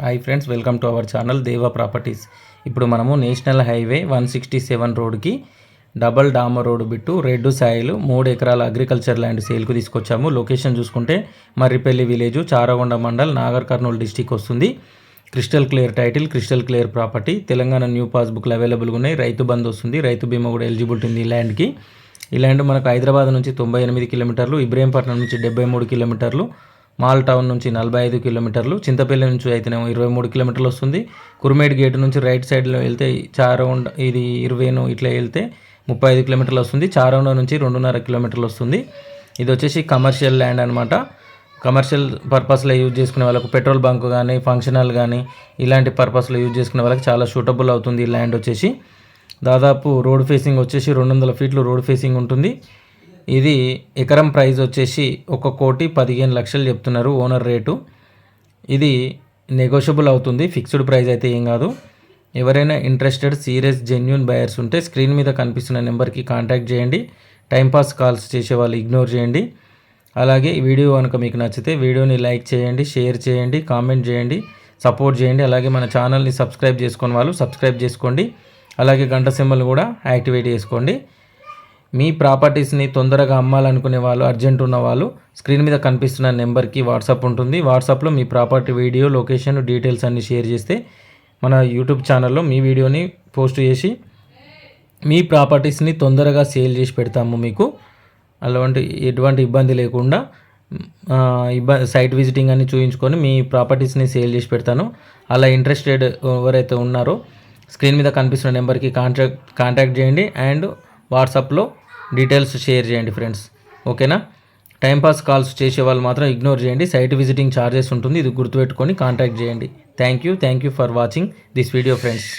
Hi friends, welcome to our channel Deva properties. ఇప్పుడు మనము national highway 167 రోడ్కి డబల్ డామర్ రోడ్ బిట్టు రెడ్ సాయిల్ 3 ఎకరాల అగ్రికల్చర్ ల్యాండ్ సేల్కు తీసుకొచ్చాము. లొకేషన్ చూసుకుంటే మర్రిపల్లి విలేజ్, చారగొండ మండల్, నాగర్ కర్నూలు డిస్టిక్ వస్తుంది. Crystal clear title, crystal clear property. Telangana new పాస్బుక్లు అవైలబుల్గా ఉన్నాయి. రైతు బంధు వస్తుంది, రైతు బీమా కూడా ఎలిజిబిలిటీ ఉంది ఈ ల్యాండ్కి. ఈ ల్యాండ్ మనకు హైదరాబాద్ నుంచి 98 కిలోమీటర్లు, ఇబ్రహీంపట్నం నుంచి 73 కిలోమీటర్లు, మాల్ టౌన్ నుంచి 45 కిలోమీటర్లు, చింతపల్లి నుంచి అయితేనేమో 23 కిలోమీటర్లు వస్తుంది. కుర్మేడ్ గేట్ నుంచి రైట్ సైడ్లో వెళ్తే చారౌండ్ ఇది 20 ఇట్లా వెళ్తే 35 కిలోమీటర్లు వస్తుంది. చారౌండ నుంచి 2.5 కిలోమీటర్లు వస్తుంది. ఇది వచ్చేసి కమర్షియల్ ల్యాండ్ అనమాట. కమర్షియల్ పర్పస్లో యూజ్ చేసుకునే వాళ్ళకు, పెట్రోల్ బంక్ కానీ ఫంక్షన్ హాల్ కానీ ఇలాంటి పర్పస్లో యూజ్ చేసుకునే వాళ్ళకి చాలా సూటబుల్ అవుతుంది ఈ ల్యాండ్ వచ్చేసి. దాదాపు రోడ్ ఫేసింగ్ వచ్చేసి 200 ఫీట్లు రోడ్ ఫేసింగ్ ఉంటుంది. ఇది ఎకరం ప్రైస్ వచ్చేసి 1,15,00,000 చెప్తున్నారు ఓనర్ రేటు. ఇది నెగోషియబుల్ అవుతుంది, ఫిక్స్డ్ ప్రైస్ అయితే ఏం కాదు. ఎవరైనా ఇంట్రెస్టెడ్ సీరియస్ జెన్యూన్ బయర్స్ ఉంటే స్క్రీన్ మీద కనిపిస్తున్న నెంబర్కి కాంటాక్ట్ చేయండి. టైంపాస్ కాల్స్ చేసే వాళ్ళు ఇగ్నోర్ చేయండి. అలాగే ఈ వీడియో కనుక మీకు నచ్చితే వీడియోని లైక్ చేయండి, షేర్ చేయండి, కామెంట్ చేయండి, సపోర్ట్ చేయండి. అలాగే మన ఛానల్ని సబ్స్క్రైబ్ చేసుకుని వాళ్ళు సబ్స్క్రైబ్ చేసుకోండి. అలాగే గంట సింబల్ కూడా యాక్టివేట్ చేసుకోండి. మీ ప్రాపర్టీస్ని తొందరగా అమ్మాలనుకునే వాళ్ళు, అర్జెంట్ ఉన్న వాళ్ళు స్క్రీన్ మీద కనిపిస్తున్న నెంబర్కి వాట్సాప్ ఉంటుంది. వాట్సాప్లో మీ ప్రాపర్టీ వీడియో, లొకేషన్, డీటెయిల్స్ అన్నీ షేర్ చేస్తే మన యూట్యూబ్ ఛానల్లో మీ వీడియోని పోస్ట్ చేసి మీ ప్రాపర్టీస్ని తొందరగా సేల్ చేసి పెడతాము. మీకు ఎటువంటి ఇబ్బంది లేకుండా సైట్ విజిటింగ్ అన్ని చూపించుకొని మీ ప్రాపర్టీస్ని సేల్ చేసి పెడతాను. అలా ఇంట్రెస్టెడ్ ఎవరైతే ఉన్నారో స్క్రీన్ మీద కనిపిస్తున్న నెంబర్కి కాంటాక్ట్ చేయండి అండ్ వాట్సాప్లో డీటెయిల్స్ షేర్ చేయండి ఫ్రెండ్స్. ఓకేనా? టైంపాస్ కాల్స్ చేసే వాళ్ళు మాత్రం ఇగ్నోర్ చేయండి. సైట్ విజిటింగ్ ఛార్జెస్ ఉంటుంది, ఇది గుర్తుపెట్టుకొని కాంటాక్ట్ చేయండి. Thank you for watching this video friends.